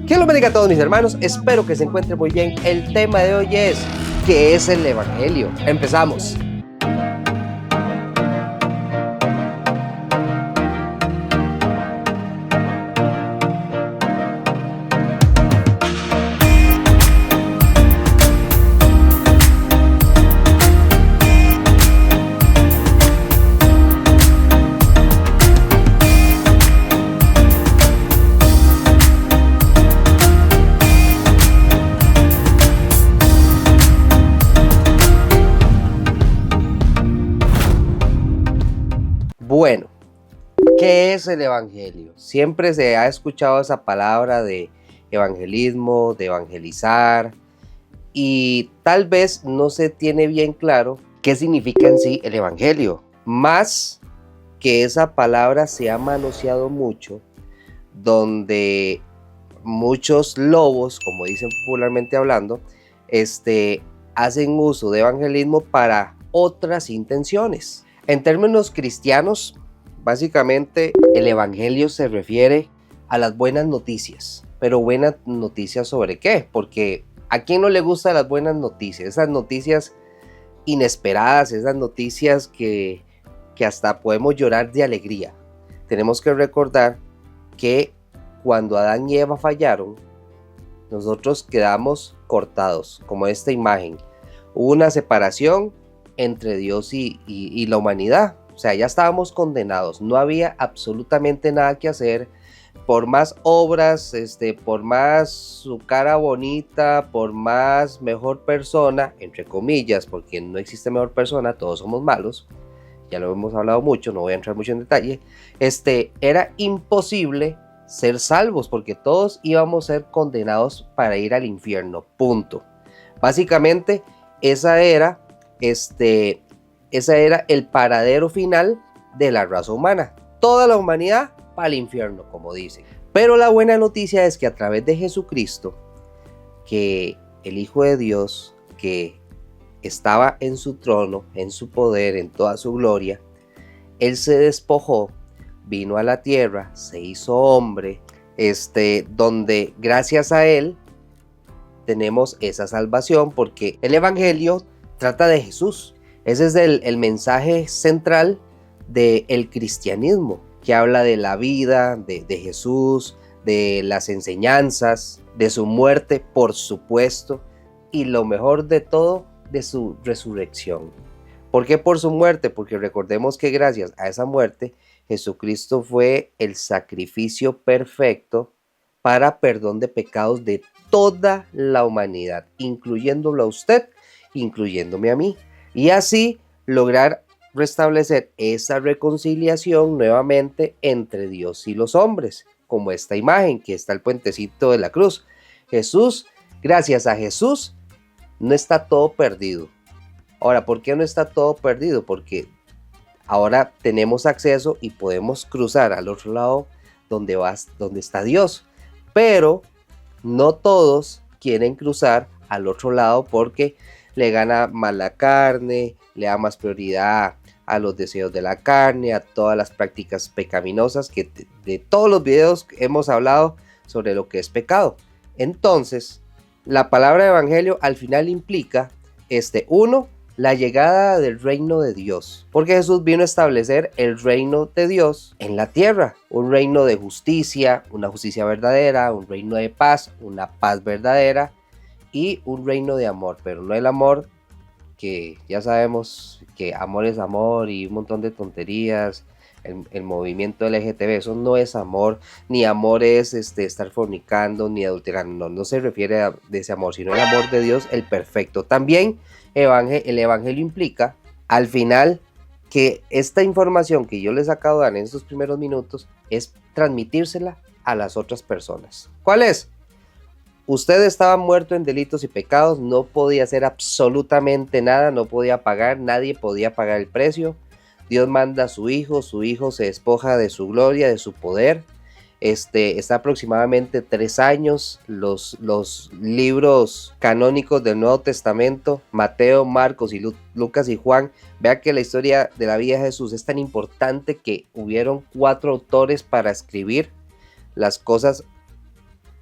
¿Qué lo bendiga a todos mis hermanos? Espero que se encuentren muy bien. El tema de hoy es ¿qué es el Evangelio? Empezamos. Bueno, ¿qué es el Evangelio? Siempre se ha escuchado esa palabra de evangelismo, de evangelizar, y tal vez no se tiene bien claro qué significa en sí el Evangelio. Más que esa palabra se ha manoseado mucho, donde muchos lobos, como dicen popularmente hablando, hacen uso de evangelismo para otras intenciones. En términos cristianos, básicamente el evangelio se refiere a las buenas noticias. Pero buenas noticias ¿sobre qué? Porque ¿a quién no le gustan las buenas noticias? Esas noticias inesperadas, esas noticias que hasta podemos llorar de alegría. Tenemos que recordar que cuando Adán y Eva fallaron, nosotros quedamos cortados, como esta imagen. Hubo una separación entre Dios y la humanidad. O sea, ya estábamos condenados. No había absolutamente nada que hacer. Por más obras, por más su cara bonita, por más mejor persona, entre comillas, porque no existe mejor persona, todos somos malos. Ya lo hemos hablado mucho, no voy a entrar mucho en detalle. Era imposible ser salvos porque todos íbamos a ser condenados para ir al infierno, punto. Básicamente esa era el paradero final de la raza humana, toda la humanidad para el infierno, como dicen. Pero la buena noticia es que a través de Jesucristo, que el Hijo de Dios, que estaba en su trono, en su poder, en toda su gloria, Él se despojó, vino a la tierra, se hizo hombre, donde gracias a Él tenemos esa salvación, porque el Evangelio trata de Jesús. Ese es el mensaje central del cristianismo, que habla de la vida de Jesús, de las enseñanzas, de su muerte, por supuesto, y lo mejor de todo, de su resurrección. ¿Por qué por su muerte? Porque recordemos que gracias a esa muerte, Jesucristo fue el sacrificio perfecto para perdón de pecados de toda la humanidad, incluyéndolo a usted, incluyéndome a mí. Y así lograr restablecer esa reconciliación nuevamente entre Dios y los hombres, como esta imagen que está el puentecito de la cruz. Gracias a Jesús, no está todo perdido. Ahora, ¿por qué no está todo perdido? Porque ahora tenemos acceso y podemos cruzar al otro lado donde está Dios. Pero no todos quieren cruzar al otro lado porque le gana más la carne, le da más prioridad a los deseos de la carne, a todas las prácticas pecaminosas que de todos los videos hemos hablado sobre lo que es pecado. Entonces, la palabra evangelio al final implica, uno, la llegada del reino de Dios, porque Jesús vino a establecer el reino de Dios en la tierra, un reino de justicia, una justicia verdadera, un reino de paz, una paz verdadera y un reino de amor, pero no el amor que ya sabemos que amor es amor y un montón de tonterías. El movimiento LGTB, eso no es amor, ni amor es estar fornicando, ni adulterando, no se refiere a ese amor, sino el amor de Dios, el perfecto. También el evangelio implica, al final, que esta información que yo les acabo de dar en estos primeros minutos, es transmitírsela a las otras personas. ¿Cuál es? Usted estaba muerto en delitos y pecados, no podía hacer absolutamente nada, no podía pagar, nadie podía pagar el precio. Dios manda a su hijo se despoja de su gloria, de su poder, Está aproximadamente 3 años. Los libros canónicos del Nuevo Testamento, Mateo, Marcos y Lucas y Juan, vea que la historia de la vida de Jesús es tan importante que hubieron 4 autores para escribir las cosas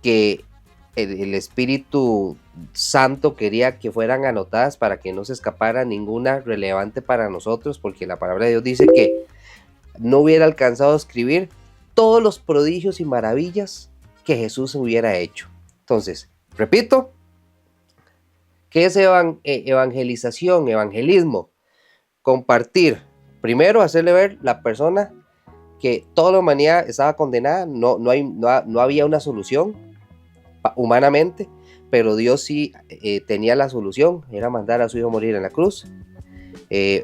que el Espíritu Santo quería que fueran anotadas para que no se escapara ninguna relevante para nosotros, porque la palabra de Dios dice que no hubiera alcanzado a escribir todos los prodigios y maravillas que Jesús hubiera hecho. Entonces, repito, ¿qué es evangelización, evangelismo? Compartir. Primero, hacerle ver la persona que toda la humanidad estaba condenada, no había una solución humanamente, pero Dios sí tenía la solución, era mandar a su hijo morir en la cruz,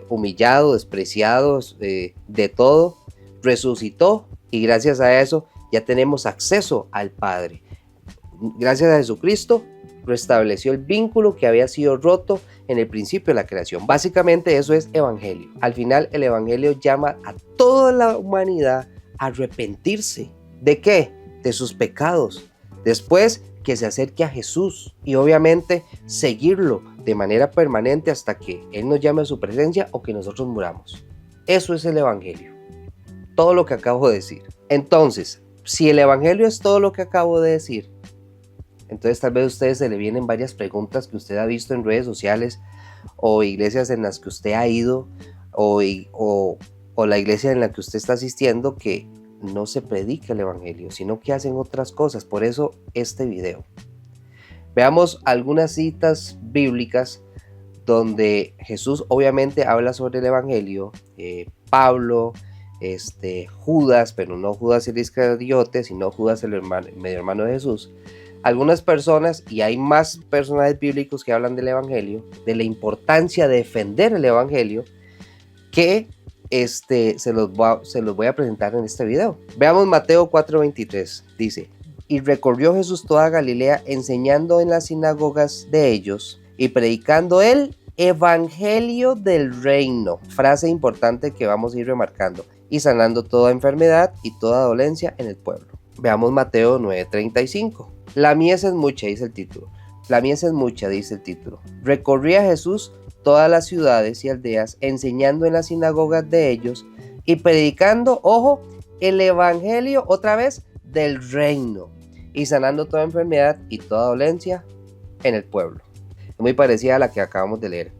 humillado, despreciado, de todo, resucitó y gracias a eso ya tenemos acceso al Padre. Gracias a Jesucristo restableció el vínculo que había sido roto en el principio de la creación. Básicamente eso es evangelio. Al final el evangelio llama a toda la humanidad a arrepentirse. ¿De qué? De sus pecados. Después que se acerque a Jesús y obviamente seguirlo de manera permanente hasta que Él nos llame a su presencia o que nosotros muramos. Eso es el evangelio. Todo lo que acabo de decir. Entonces, si el evangelio es todo lo que acabo de decir, entonces tal vez a ustedes se le vienen varias preguntas que usted ha visto en redes sociales o iglesias en las que usted ha ido o la iglesia en la que usted está asistiendo que no se predica el evangelio, sino que hacen otras cosas. Por eso este video. Veamos algunas citas bíblicas donde Jesús obviamente habla sobre el evangelio. Pablo, Judas, pero no Judas el Iscariote, sino Judas el medio hermano de Jesús. Algunas personas, y hay más personajes bíblicos que hablan del evangelio, de la importancia de defender el evangelio, que se los voy a presentar en este video. Veamos Mateo 4:23, dice: y recorrió Jesús toda Galilea, enseñando en las sinagogas de ellos y predicando el evangelio del reino. Frase importante que vamos a ir remarcando. Y sanando toda enfermedad y toda dolencia en el pueblo. Veamos Mateo 9:35. La mies es mucha, dice el título. La mies es mucha, dice el título. Recorría Jesús todas las ciudades y aldeas, enseñando en las sinagogas de ellos y predicando, ojo, el evangelio otra vez del reino y sanando toda enfermedad y toda dolencia en el pueblo. Es muy parecida a la que acabamos de leer.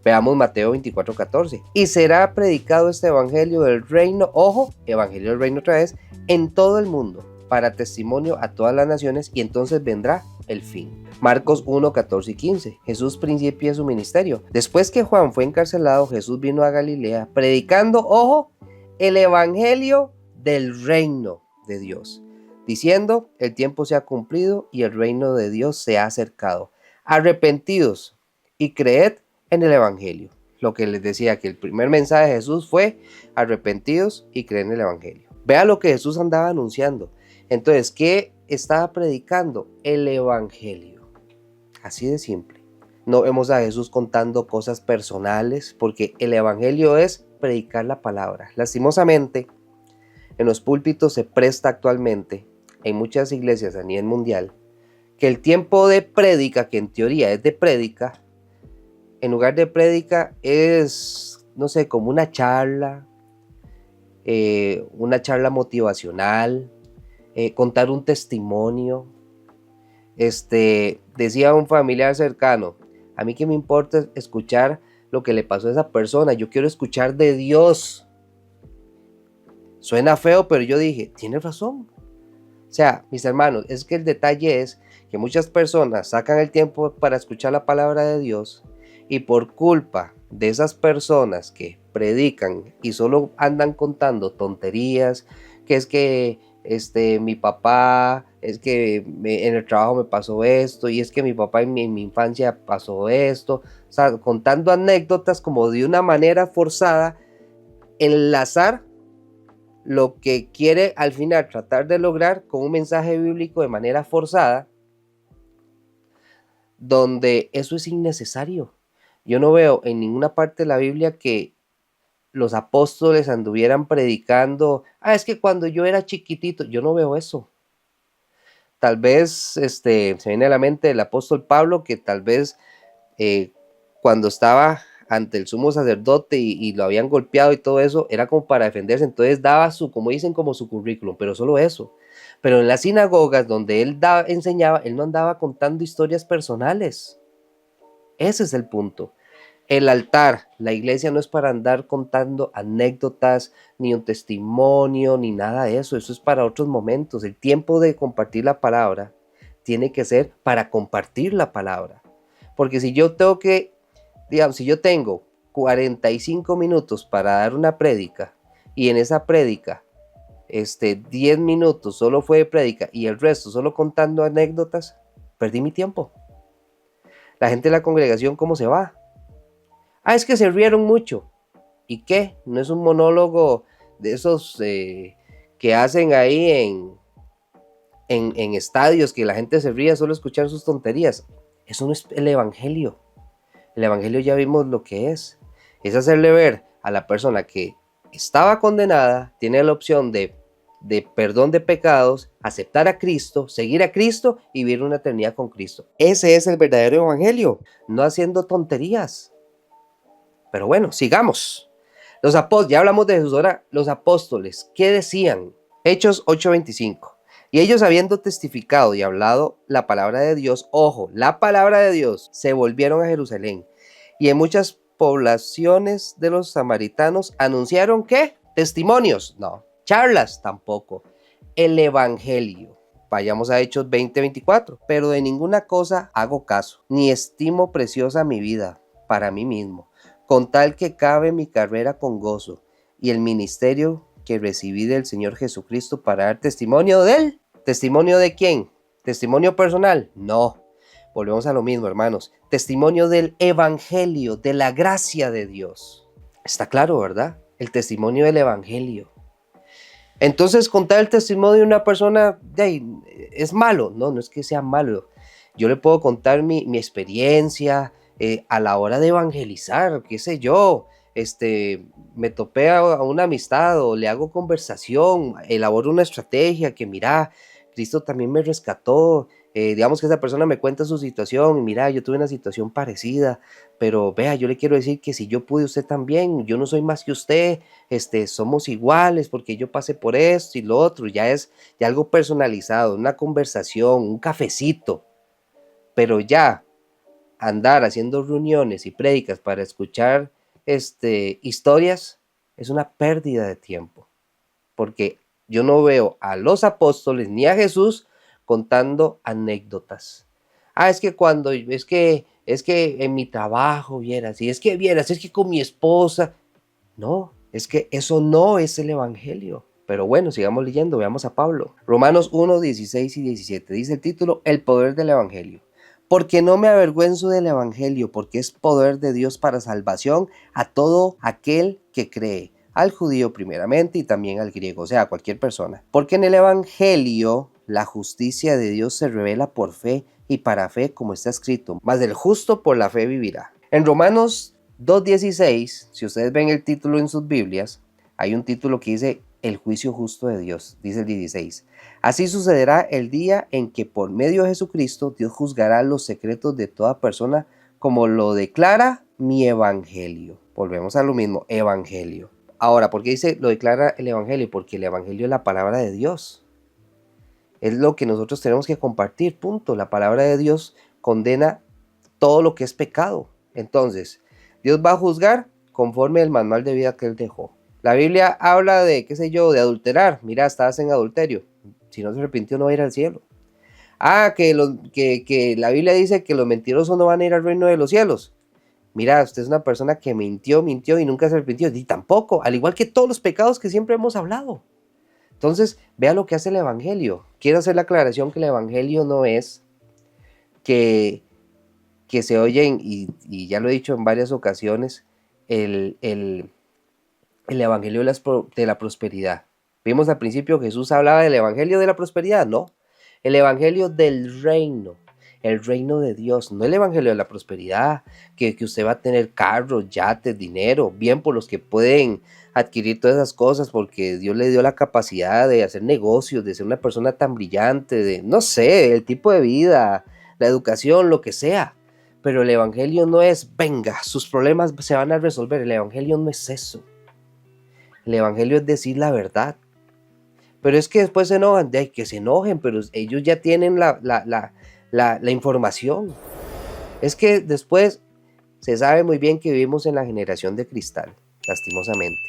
Veamos Mateo 24:14. Y será predicado este evangelio del reino, ojo, evangelio del reino otra vez, en todo el mundo, para testimonio a todas las naciones, y entonces vendrá el fin. Marcos 1:14 y 15. Jesús principia su ministerio. Después que Juan fue encarcelado, Jesús vino a Galilea, predicando, ojo, el evangelio del reino de Dios, diciendo: el tiempo se ha cumplido y el reino de Dios se ha acercado. Arrepentidos y creed en el evangelio. Lo que les decía, que el primer mensaje de Jesús fue: arrepentidos y creen en el evangelio. Vea lo que Jesús andaba anunciando. Entonces, ¿qué estaba predicando? El evangelio. Así de simple. No vemos a Jesús contando cosas personales, porque el evangelio es predicar la palabra. Lastimosamente, en los púlpitos se presta actualmente, en muchas iglesias a nivel mundial, que el tiempo de prédica, que en teoría es de prédica, en lugar de prédica es, no sé, como una charla motivacional, contar un testimonio. Decía un familiar cercano: a mí qué me importa escuchar lo que le pasó a esa persona, yo quiero escuchar de Dios. Suena feo, pero yo dije, tiene razón. O sea, mis hermanos, es que el detalle es que muchas personas sacan el tiempo para escuchar la palabra de Dios, y por culpa de esas personas que predican y solo andan contando tonterías, que es que mi papá, es que en el trabajo me pasó esto, y es que mi papá en mi infancia pasó esto, o sea, contando anécdotas como de una manera forzada, enlazar lo que quiere al final tratar de lograr con un mensaje bíblico de manera forzada, donde eso es innecesario. Yo no veo en ninguna parte de la Biblia que los apóstoles anduvieran predicando, es que cuando yo era chiquitito, yo no veo eso. Tal vez se viene a la mente el apóstol Pablo, que tal vez cuando estaba ante el sumo sacerdote y lo habían golpeado y todo eso, era como para defenderse, entonces daba como dicen, como su currículum, pero solo eso. Pero en las sinagogas donde él enseñaba, él no andaba contando historias personales. Ese es el punto. El altar, la iglesia no es para andar contando anécdotas, ni un testimonio, ni nada de eso. Eso es para otros momentos. El tiempo de compartir la palabra tiene que ser para compartir la palabra. Porque si yo tengo que, digamos, si yo tengo 45 minutos para dar una prédica y en esa prédica 10 minutos solo fue de prédica y el resto solo contando anécdotas, perdí mi tiempo. La gente de la congregación, ¿cómo se va? Es que se rieron mucho. ¿Y qué? ¿No es un monólogo de esos que hacen ahí en estadios que la gente se ríe solo escuchar sus tonterías? Eso no es el evangelio. El evangelio ya vimos lo que es. Es hacerle ver a la persona que estaba condenada, tiene la opción de perdón de pecados, aceptar a Cristo, seguir a Cristo y vivir una eternidad con Cristo. Ese es el verdadero evangelio, no haciendo tonterías. Pero bueno, sigamos. Los apóstoles, ya hablamos de Jesús, ahora los apóstoles, ¿qué decían? Hechos 8:25. Y ellos habiendo testificado y hablado la palabra de Dios, ojo, la palabra de Dios, se volvieron a Jerusalén. Y en muchas poblaciones de los samaritanos anunciaron ¿qué? Testimonios, no. Charlas, tampoco. El evangelio. Vayamos a Hechos 20:24. Pero de ninguna cosa hago caso, ni estimo preciosa mi vida para mí mismo, con tal que cabe mi carrera con gozo y el ministerio que recibí del Señor Jesucristo para dar testimonio de Él. ¿Testimonio de quién? ¿Testimonio personal? No. Volvemos a lo mismo, hermanos. Testimonio del evangelio, de la gracia de Dios. Está claro, ¿verdad? El testimonio del evangelio. Entonces, contar el testimonio de una persona es malo. No, no es que sea malo. Yo le puedo contar mi experiencia a la hora de evangelizar, qué sé yo. Me topé a una amistad o le hago conversación, elaboro una estrategia que mira, Cristo también me rescató. Digamos que esa persona me cuenta su situación y mira, yo tuve una situación parecida, pero vea, yo le quiero decir que si yo pude, usted también, yo no soy más que usted, somos iguales porque yo pasé por esto y lo otro, ya es ya algo personalizado, una conversación, un cafecito, pero ya andar haciendo reuniones y prédicas para escuchar historias es una pérdida de tiempo, porque yo no veo a los apóstoles ni a Jesús contando anécdotas. Es que en mi trabajo vieras, y es que con mi esposa. No, es que eso no es el evangelio. Pero bueno, sigamos leyendo, veamos a Pablo. Romanos 1, 16 y 17 dice el título, el poder del evangelio. Porque no me avergüenzo del evangelio, porque es poder de Dios para salvación a todo aquel que cree, al judío primeramente y también al griego, o sea, a cualquier persona. Porque en el evangelio la justicia de Dios se revela por fe y para fe, como está escrito, mas el justo por la fe vivirá. En Romanos 2:16, si ustedes ven el título en sus Biblias, hay un título que dice el juicio justo de Dios, dice el 16. Así sucederá el día en que por medio de Jesucristo Dios juzgará los secretos de toda persona como lo declara mi evangelio. Volvemos a lo mismo, evangelio. Ahora, ¿por qué dice lo declara el evangelio? Porque el evangelio es la palabra de Dios. Es lo que nosotros tenemos que compartir, punto. La palabra de Dios condena todo lo que es pecado. Entonces, Dios va a juzgar conforme al manual de vida que Él dejó. La Biblia habla de, qué sé yo, de adulterar. Mira, estás en adulterio. Si no se arrepintió, no va a ir al cielo. Que la Biblia dice que los mentirosos no van a ir al reino de los cielos. Mira, usted es una persona que mintió y nunca se arrepintió. Y tampoco, al igual que todos los pecados que siempre hemos hablado. Entonces, vea lo que hace el Evangelio. Quiero hacer la aclaración que el Evangelio no es que se oyen, y ya lo he dicho en varias ocasiones, el evangelio de la prosperidad. Vimos al principio Jesús hablaba del evangelio de la prosperidad, no, el evangelio del reino, el reino de Dios, no el evangelio de la prosperidad, que usted va a tener carros, yates, dinero, bien por los que pueden adquirir todas esas cosas porque Dios le dio la capacidad de hacer negocios, de ser una persona tan brillante, de, no sé, el tipo de vida, la educación, lo que sea. Pero el evangelio no es, venga, sus problemas se van a resolver. El evangelio no es eso. El evangelio es decir la verdad. Pero es que después se enojan, de que se enojen, pero ellos ya tienen la información. Es que después se sabe muy bien que vivimos en la generación de cristal, lastimosamente.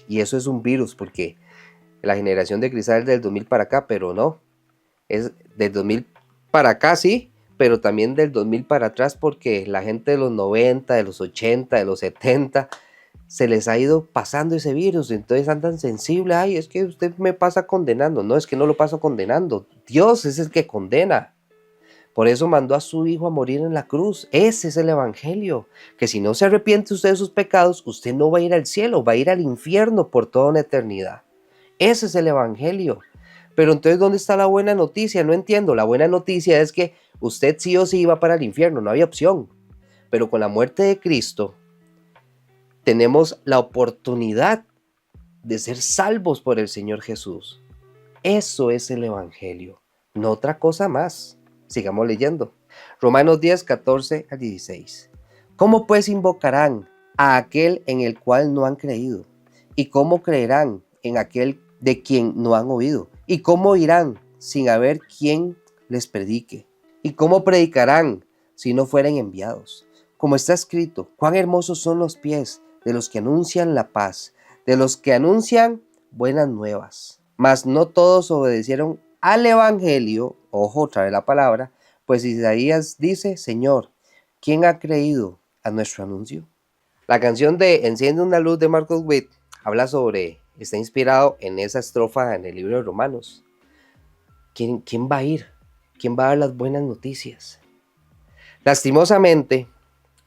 Y eso es un virus, porque la generación de cristal es del 2000 para acá, pero no. Es del 2000 para acá, sí, pero también del 2000 para atrás, porque la gente de los 90, de los 80, de los 70, se les ha ido pasando ese virus. Entonces andan sensibles. Ay, es que usted me pasa condenando. No, es que no lo paso condenando. Dios es el que condena. Por eso mandó a su hijo a morir en la cruz. Ese es el evangelio. Que si no se arrepiente usted de sus pecados, usted no va a ir al cielo, va a ir al infierno por toda una eternidad. Ese es el evangelio. Pero entonces, ¿dónde está la buena noticia? No entiendo. La buena noticia es que usted sí o sí iba para el infierno, no había opción. Pero con la muerte de Cristo, tenemos la oportunidad de ser salvos por el Señor Jesús. Eso es el evangelio, no otra cosa más. Sigamos leyendo. Romanos 10, 14 al 16. ¿Cómo pues invocarán a aquel en el cual no han creído? ¿Y cómo creerán en aquel de quien no han oído? ¿Y cómo irán sin haber quien les predique? ¿Y cómo predicarán si no fueren enviados? Como está escrito, cuán hermosos son los pies de los que anuncian la paz, de los que anuncian buenas nuevas. Mas no todos obedecieron al evangelio. Ojo, otra vez la palabra, pues Isaías dice, Señor, ¿quién ha creído a nuestro anuncio? La canción de Enciende una luz de Marcos Witt habla sobre, está inspirado en esa estrofa en el libro de Romanos. ¿Quién va a ir? ¿Quién va a dar las buenas noticias? Lastimosamente,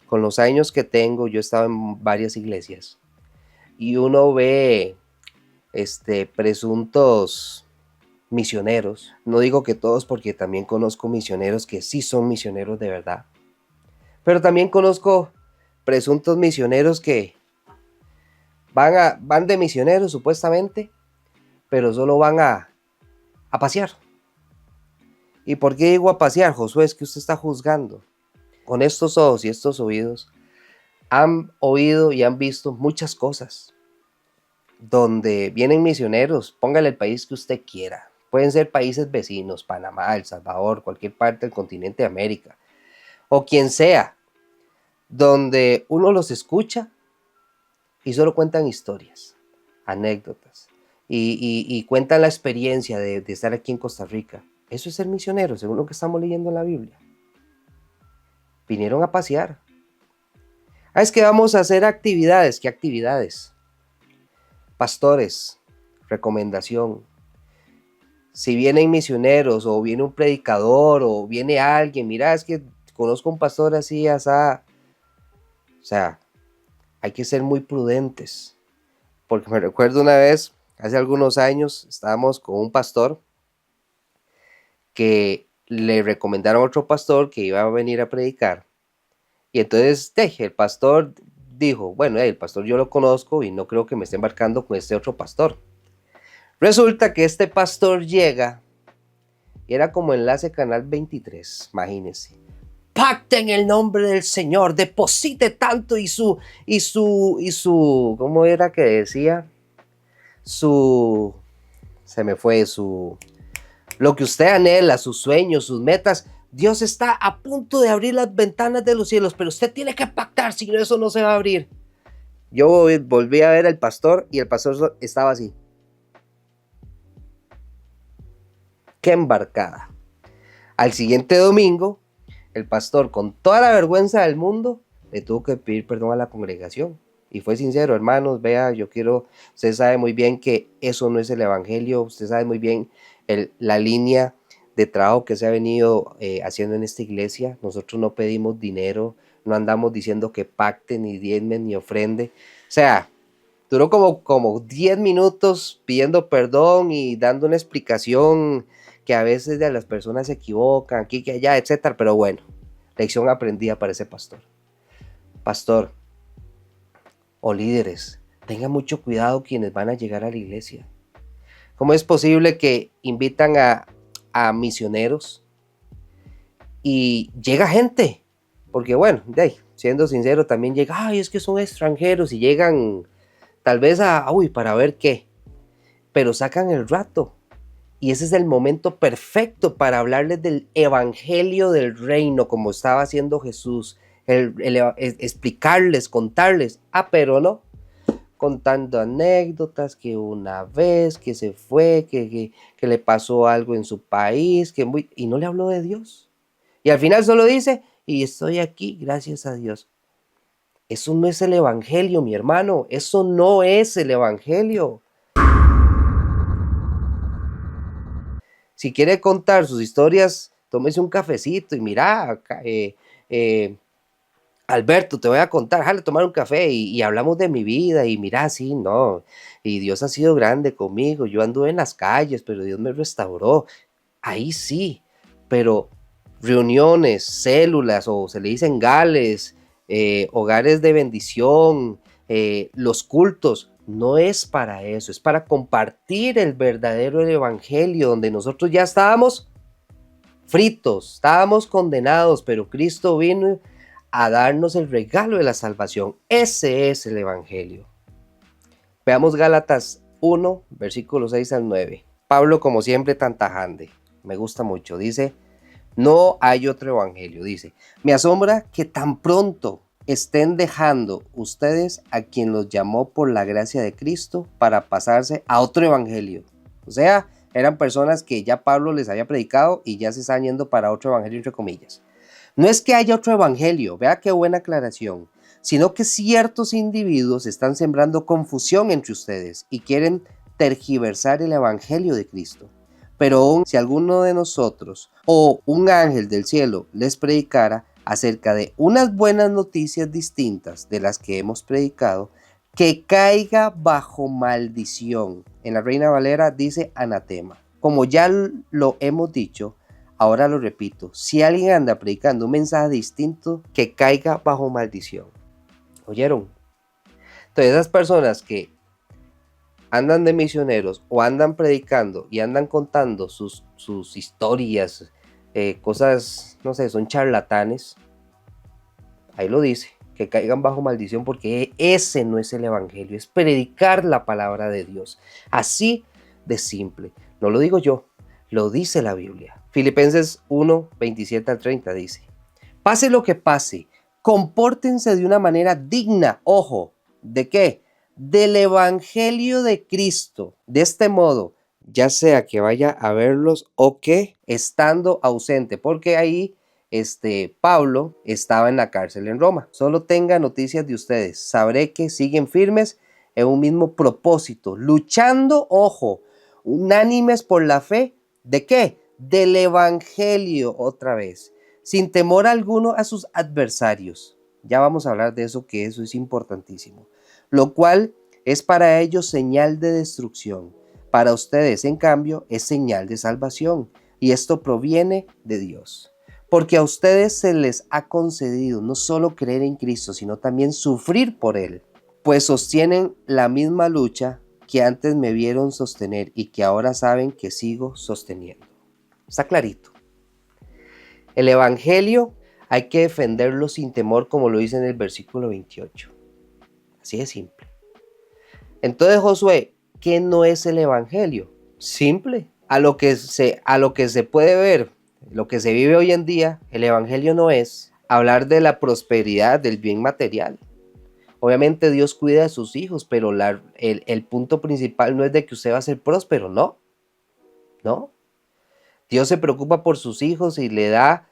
con los años que tengo, yo he estado en varias iglesias y uno ve presuntos misioneros. No digo que todos, porque también conozco misioneros que sí son misioneros de verdad. Pero también conozco presuntos misioneros que van de misioneros supuestamente, pero solo van a pasear. ¿Y por qué digo a pasear, Josué? Es que usted está juzgando. Con estos ojos y estos oídos han oído y han visto muchas cosas. Donde vienen misioneros, póngale el país que usted quiera. Pueden ser países vecinos, Panamá, El Salvador, cualquier parte del continente de América, o quien sea, donde uno los escucha y solo cuentan historias, anécdotas, y cuentan la experiencia de estar aquí en Costa Rica. Eso es ser misionero, según lo que estamos leyendo en la Biblia. Vinieron a pasear. Es que vamos a hacer actividades. ¿Qué actividades? Pastores, recomendación. Si vienen misioneros o viene un predicador o viene alguien, mira, es que conozco un pastor así, asá. O sea, hay que ser muy prudentes. Porque me recuerdo una vez, hace algunos años, estábamos con un pastor que le recomendaron a otro pastor que iba a venir a predicar. Y entonces el pastor dijo, bueno, el pastor yo lo conozco y no creo que me esté embarcando con este otro pastor. Resulta que este pastor llega, y era como enlace Canal 23, imagínense. Pacte en el nombre del Señor, deposite tanto y su, ¿cómo era que decía? Lo que usted anhela, sus sueños, sus metas. Dios está a punto de abrir las ventanas de los cielos, pero usted tiene que pactar, si no, eso no se va a abrir. Yo volví a ver al pastor y el pastor estaba así. ¡Qué embarcada! Al siguiente domingo, el pastor, con toda la vergüenza del mundo, le tuvo que pedir perdón a la congregación. Y fue sincero, hermanos, vea, usted sabe muy bien que eso no es el evangelio, usted sabe muy bien la línea de trabajo que se ha venido haciendo en esta iglesia. Nosotros no pedimos dinero, no andamos diciendo que pacten, ni diezmen, ni ofrende. O sea, duró como 10 minutos pidiendo perdón y dando una explicación que a veces de las personas se equivocan, aquí, que allá, etcétera. Pero bueno, lección aprendida para ese pastor. Pastor o líderes, tengan mucho cuidado quienes van a llegar a la iglesia. ¿Cómo es posible que invitan a misioneros y llega gente? Porque bueno, siendo sincero, también llega, ay, es que son extranjeros y llegan tal vez para ver qué, pero sacan el rato. Y ese es el momento perfecto para hablarles del evangelio del reino, como estaba haciendo Jesús, explicarles, contarles. Pero no, contando anécdotas, que una vez, que se fue, que le pasó algo en su país, y no le habló de Dios. Y al final solo dice, y estoy aquí, gracias a Dios. Eso no es el evangelio, mi hermano, eso no es el evangelio. Si quiere contar sus historias, tómese un cafecito y mira, Alberto, te voy a contar, déjale tomar un café y hablamos de mi vida y mira, sí, no, y Dios ha sido grande conmigo, yo anduve en las calles, pero Dios me restauró, ahí sí, pero reuniones, células o se le dicen gales, hogares de bendición, los cultos, no es para eso, es para compartir el verdadero evangelio donde nosotros ya estábamos fritos, estábamos condenados, pero Cristo vino a darnos el regalo de la salvación. Ese es el evangelio. Veamos Gálatas 1, versículos 6 al 9. Pablo, como siempre, tan tajante, me gusta mucho, dice, no hay otro evangelio, dice, me asombra que tan pronto estén dejando ustedes a quien los llamó por la gracia de Cristo para pasarse a otro evangelio. O sea, eran personas que ya Pablo les había predicado y ya se están yendo para otro evangelio, entre comillas. No es que haya otro evangelio, vea qué buena aclaración, sino que ciertos individuos están sembrando confusión entre ustedes y quieren tergiversar el evangelio de Cristo. Pero aún si alguno de nosotros o un ángel del cielo les predicara acerca de unas buenas noticias distintas de las que hemos predicado, que caiga bajo maldición. En la Reina Valera dice anatema. Como ya lo hemos dicho, ahora lo repito, si alguien anda predicando un mensaje distinto, que caiga bajo maldición. ¿Oyeron? Entonces esas personas que andan de misioneros o andan predicando y andan contando sus historias, cosas, no sé, son charlatanes, ahí lo dice, que caigan bajo maldición porque ese no es el evangelio, es predicar la palabra de Dios, así de simple, no lo digo yo, lo dice la Biblia. Filipenses 1, 27 al 30 dice, pase lo que pase, compórtense de una manera digna, ojo, ¿de qué? Del evangelio de Cristo. De este modo, ya sea que vaya a verlos o que estando ausente, porque ahí Pablo estaba en la cárcel en Roma. Solo tenga noticias de ustedes. Sabré que siguen firmes en un mismo propósito, luchando, ojo, unánimes por la fe. ¿De qué? Del evangelio otra vez, sin temor alguno a sus adversarios. Ya vamos a hablar de eso, que eso es importantísimo. Lo cual es para ellos señal de destrucción. Para ustedes, en cambio, es señal de salvación. Y esto proviene de Dios. Porque a ustedes se les ha concedido no solo creer en Cristo, sino también sufrir por Él. Pues sostienen la misma lucha que antes me vieron sostener y que ahora saben que sigo sosteniendo. Está clarito. El evangelio hay que defenderlo sin temor, como lo dice en el versículo 28. Así de simple. Entonces, Josué, ¿qué no es el evangelio? Simple. A lo que se puede ver, lo que se vive hoy en día, el evangelio no es hablar de la prosperidad, del bien material. Obviamente Dios cuida de sus hijos, pero el punto principal no es de que usted va a ser próspero, no. No. Dios se preocupa por sus hijos y le da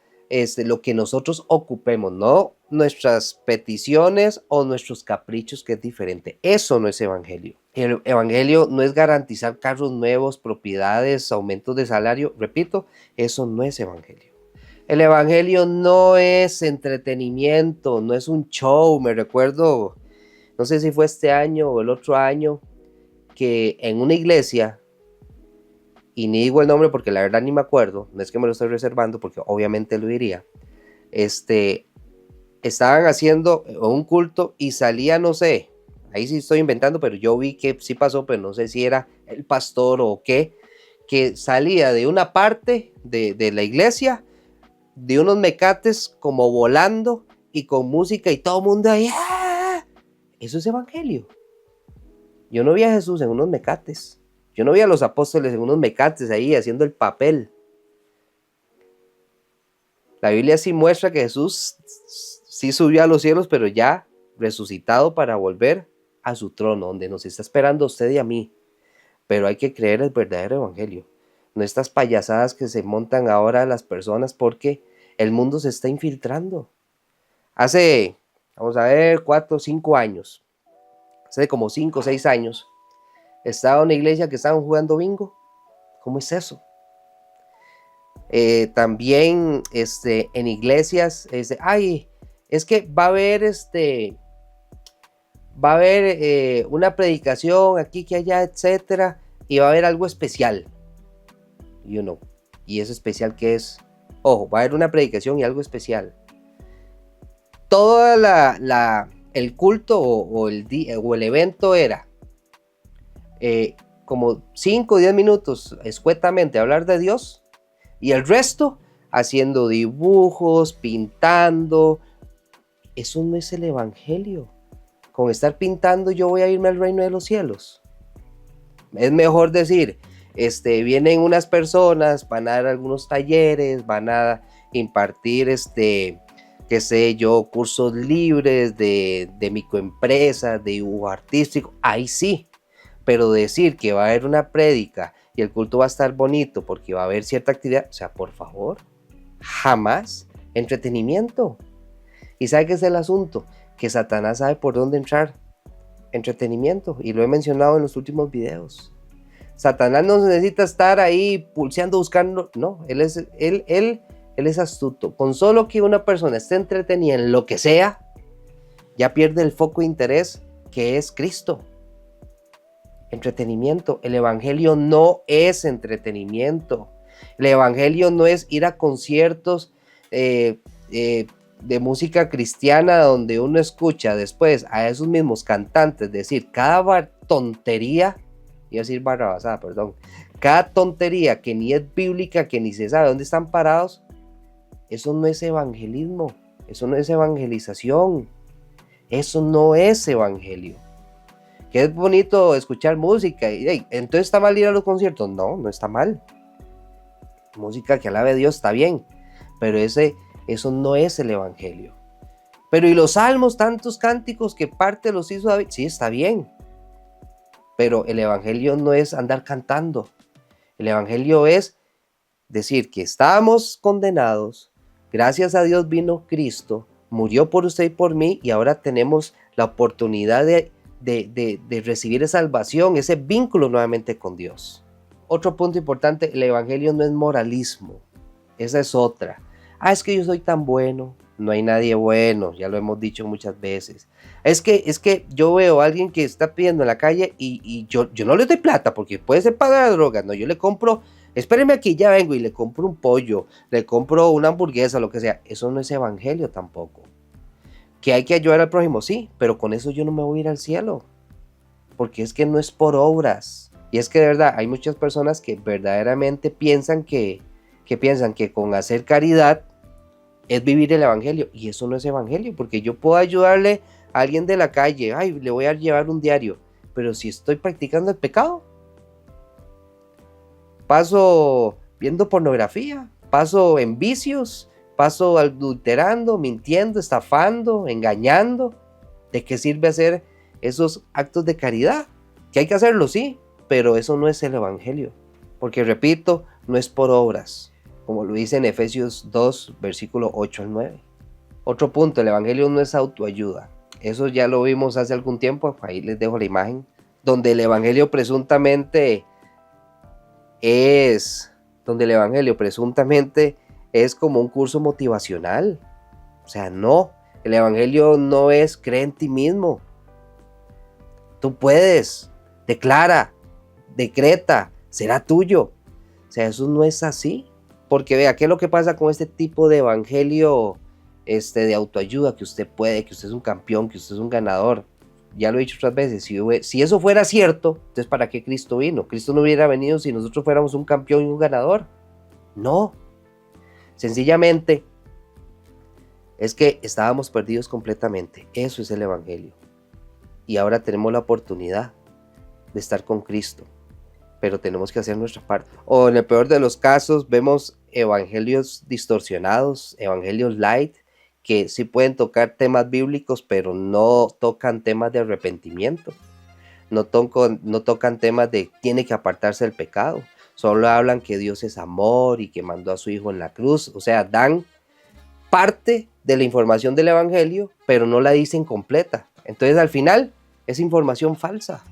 lo que nosotros ocupemos, no nuestras peticiones o nuestros caprichos, que es diferente. Eso no es evangelio. El evangelio no es garantizar carros nuevos, propiedades, aumentos de salario. Repito, eso no es evangelio. El evangelio no es entretenimiento, no es un show. Me recuerdo, no sé si fue este año o el otro año, que en una iglesia y ni digo el nombre porque la verdad ni me acuerdo, no es que me lo estoy reservando porque obviamente lo diría, estaban haciendo un culto y salía, no sé, ahí sí estoy inventando, pero yo vi que sí pasó, pero no sé si era el pastor o qué, que salía de una parte de la iglesia, de unos mecates como volando y con música y todo el mundo ahí. ¡Ah! Eso es evangelio. Yo no vi a Jesús en unos mecates. Yo no vi a los apóstoles en unos mecates ahí haciendo el papel. La Biblia sí muestra que Jesús sí subió a los cielos, pero ya resucitado para volver a su trono, donde nos está esperando a usted y a mí. Pero hay que creer el verdadero evangelio. No estas payasadas que se montan ahora las personas porque el mundo se está infiltrando. Hace, vamos a ver, 4 o 5 años, hace como 5 o 6 años, estaba en una iglesia que estaban jugando bingo. ¿Cómo es eso? También en iglesias, es que va a haber una predicación aquí, que allá, etcétera, y va a haber algo especial. ¿Y eso especial qué es? Ojo, va a haber una predicación y algo especial. Todo el culto o el evento era como 5 o 10 minutos escuetamente hablar de Dios, y el resto haciendo dibujos, pintando. Eso no es el evangelio. Con estar pintando yo voy a irme al reino de los cielos. Es mejor decir, vienen unas personas, van a dar algunos talleres, van a impartir, qué sé yo, cursos libres de microempresas, de dibujo artístico. Ahí sí. Pero decir que va a haber una prédica y el culto va a estar bonito porque va a haber cierta actividad, o sea, por favor, jamás. Entretenimiento. ¿Y sabe qué es el asunto? Que Satanás sabe por dónde entrar. Entretenimiento. Y lo he mencionado en los últimos videos. Satanás no necesita estar ahí pulseando, buscando. No, él es astuto. Con solo que una persona esté entretenida en lo que sea, ya pierde el foco de interés que es Cristo. Entretenimiento. El evangelio no es entretenimiento. El evangelio no es ir a conciertos de música cristiana donde uno escucha después a esos mismos cantantes decir cada tontería, iba a decir barrabasada, perdón, cada tontería que ni es bíblica, que ni se sabe dónde están parados. Eso no es evangelismo, eso no es evangelización, eso no es evangelio. Que es bonito escuchar música, y entonces está mal ir a los conciertos. No, no está mal. Música que alabe a Dios está bien, pero eso no es el evangelio. Pero y los salmos, tantos cánticos que parte los hizo David, sí, está bien. Pero el evangelio no es andar cantando. El evangelio es decir que estábamos condenados, gracias a Dios vino Cristo, murió por usted y por mí, y ahora tenemos la oportunidad de recibir esa salvación, ese vínculo nuevamente con Dios. Otro punto importante, el evangelio no es moralismo. Esa es otra. Es que yo soy tan bueno. No hay nadie bueno, ya lo hemos dicho muchas veces. Es que yo veo a alguien que está pidiendo en la calle y yo no le doy plata porque puede ser para la droga. No, yo le compro, espéreme aquí, ya vengo, y le compro un pollo, le compro una hamburguesa, lo que sea. Eso no es evangelio tampoco. Que hay que ayudar al prójimo, sí, pero con eso yo no me voy a ir al cielo. Porque es que no es por obras. Y es que de verdad hay muchas personas que verdaderamente piensan que con hacer caridad es vivir el evangelio, y eso no es evangelio, porque yo puedo ayudarle a alguien de la calle, le voy a llevar un diario, pero si estoy practicando el pecado, paso viendo pornografía, paso en vicios, paso adulterando, mintiendo, estafando, engañando, ¿de qué sirve hacer esos actos de caridad? Que hay que hacerlo, sí, pero eso no es el evangelio, porque repito, no es por obras, como lo dice en Efesios 2, versículo 8 al 9. Otro punto, el evangelio no es autoayuda. Eso ya lo vimos hace algún tiempo, ahí les dejo la imagen, donde el evangelio presuntamente es como un curso motivacional. O sea, no, el evangelio no es cree en ti mismo. Tú puedes, declara, decreta, será tuyo. O sea, eso no es así. Porque vea, ¿qué es lo que pasa con este tipo de evangelio de autoayuda? Que usted puede, que usted es un campeón, que usted es un ganador. Ya lo he dicho otras veces, si eso fuera cierto, entonces ¿para qué Cristo vino? Cristo no hubiera venido si nosotros fuéramos un campeón y un ganador. No. Sencillamente es que estábamos perdidos completamente. Eso es el evangelio. Y ahora tenemos la oportunidad de estar con Cristo. Pero tenemos que hacer nuestra parte. O en el peor de los casos, vemos evangelios distorsionados, evangelios light, que sí pueden tocar temas bíblicos, pero no tocan temas de arrepentimiento. No tocan temas de tiene que apartarse del pecado. Solo hablan que Dios es amor y que mandó a su Hijo en la cruz. O sea, dan parte de la información del evangelio, pero no la dicen completa. Entonces, al final, es información falsa.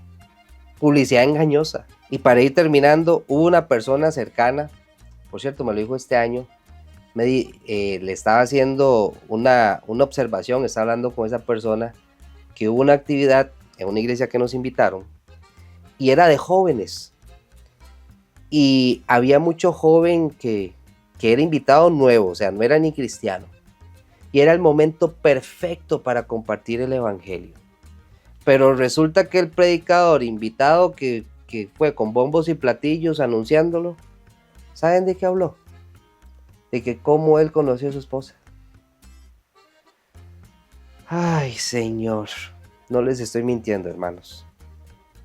Publicidad engañosa. Y para ir terminando, hubo una persona cercana, por cierto, me lo dijo este año, le estaba haciendo una observación, estaba hablando con esa persona, que hubo una actividad en una iglesia que nos invitaron, y era de jóvenes, y había mucho joven que era invitado nuevo, o sea, no era ni cristiano, y era el momento perfecto para compartir el evangelio. Pero resulta que el predicador invitado que fue con bombos y platillos anunciándolo, ¿saben de qué habló? De que cómo él conoció a su esposa. Ay, Señor, no les estoy mintiendo, hermanos.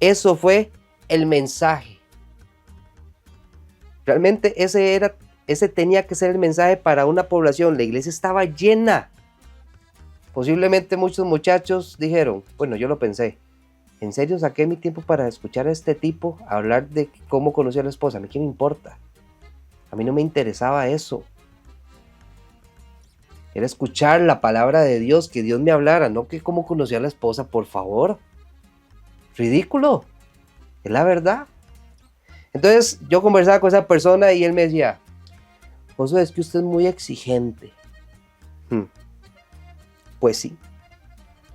Eso fue el mensaje. Realmente ese tenía que ser el mensaje para una población. La iglesia estaba llena. Posiblemente muchos muchachos dijeron, bueno, yo lo pensé, ¿en serio saqué mi tiempo para escuchar a este tipo hablar de cómo conoció a la esposa? ¿A mí qué me importa? A mí no me interesaba eso. Era escuchar la palabra de Dios, que Dios me hablara, no que cómo conoció a la esposa, por favor. Ridículo. Es la verdad. Entonces yo conversaba con esa persona y él me decía, Josué, es que usted es muy exigente. Pues sí,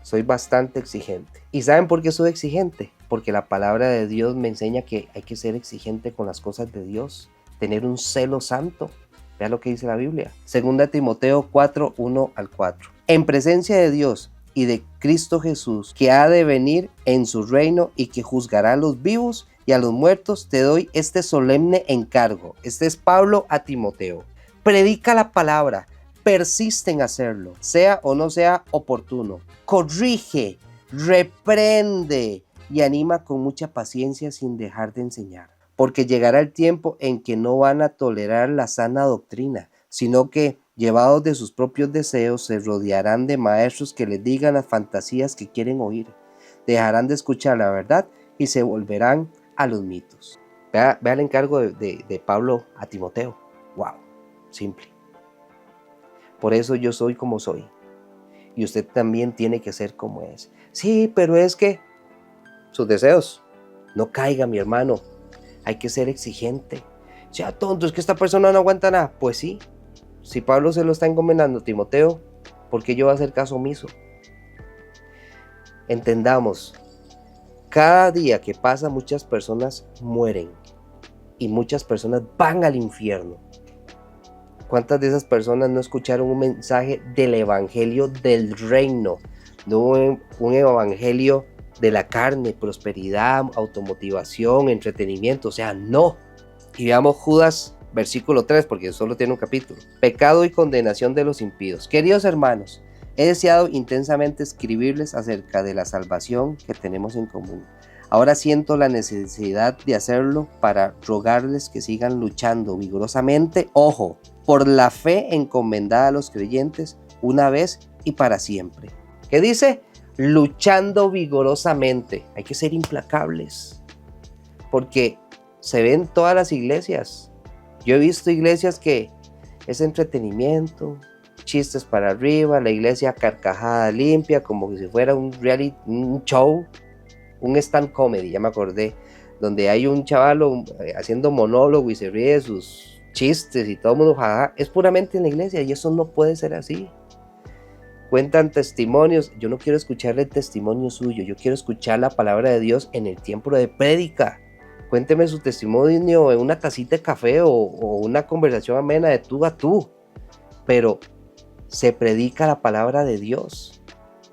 soy bastante exigente. ¿Y saben por qué soy exigente? Porque la palabra de Dios me enseña que hay que ser exigente con las cosas de Dios, tener un celo santo. Vea lo que dice la Biblia. 2 Timoteo 4, 1 al 4. En presencia de Dios y de Cristo Jesús, que ha de venir en su reino y que juzgará a los vivos y a los muertos, te doy este solemne encargo. Este es Pablo a Timoteo. Predica la palabra. Persiste en hacerlo, sea o no sea oportuno. Corrige, reprende y anima con mucha paciencia sin dejar de enseñar. Porque llegará el tiempo en que no van a tolerar la sana doctrina, sino que, llevados de sus propios deseos, se rodearán de maestros que les digan las fantasías que quieren oír. Dejarán de escuchar la verdad y se volverán a los mitos. Vea el encargo de Pablo a Timoteo. Wow, simple. Por eso yo soy como soy. Y usted también tiene que ser como es. Sí, pero es que sus deseos. No caiga, mi hermano. Hay que ser exigente. Sea tonto, es que esta persona no aguanta nada. Pues sí. Si Pablo se lo está encomendando a Timoteo, ¿por qué yo voy a hacer caso omiso? Entendamos. Cada día que pasa muchas personas mueren. Y muchas personas van al infierno. ¿Cuántas de esas personas no escucharon un mensaje del evangelio del reino? No un evangelio de la carne, prosperidad, automotivación, entretenimiento. O sea, no. Y veamos Judas, versículo 3, porque solo tiene un capítulo. Pecado y condenación de los impíos. Queridos hermanos, he deseado intensamente escribirles acerca de la salvación que tenemos en común. Ahora siento la necesidad de hacerlo para rogarles que sigan luchando vigorosamente, ojo, por la fe encomendada a los creyentes una vez y para siempre. ¿Qué dice? Luchando vigorosamente. Hay que ser implacables, porque se ven todas las iglesias. Yo he visto iglesias que es entretenimiento, chistes para arriba, la iglesia carcajada limpia, como si fuera un reality, un show, un stand comedy, ya me acordé, donde hay un chavalo haciendo monólogo y se ríe de sus chistes y todo el mundo jaja. Es puramente en la iglesia y eso no puede ser así. Cuentan testimonios. Yo no quiero escuchar el testimonio suyo, yo quiero escuchar la palabra de Dios en el tiempo de prédica. Cuénteme su testimonio en una tacita de café o una conversación amena de tú a tú. Pero se predica la palabra de Dios.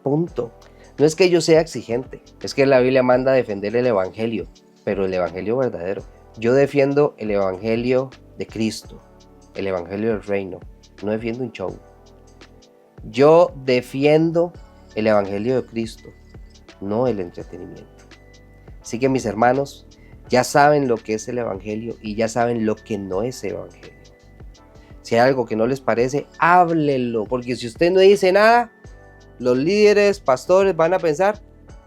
Punto. No es que yo sea exigente, es que la Biblia manda a defender el evangelio, pero el evangelio verdadero. Yo defiendo el evangelio de Cristo, el evangelio del reino. No defiendo un show. Yo defiendo el evangelio de Cristo, no el entretenimiento. Así que mis hermanos, ya saben lo que es el evangelio y ya saben lo que no es el evangelio. Si hay algo que no les parece, háblenlo, porque si usted no dice nada, los líderes, pastores van a pensar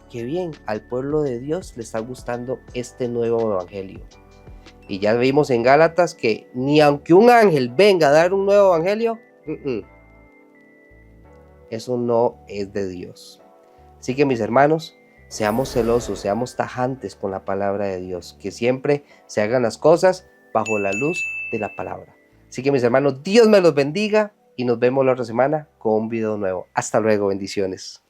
que bien, al pueblo de Dios le está gustando este nuevo evangelio. Y ya vimos en Gálatas que ni aunque un ángel venga a dar un nuevo evangelio, eso no es de Dios. Así que mis hermanos, seamos celosos, seamos tajantes con la palabra de Dios, que siempre se hagan las cosas bajo la luz de la palabra. Así que mis hermanos, Dios me los bendiga y nos vemos la otra semana con un video nuevo. Hasta luego, bendiciones.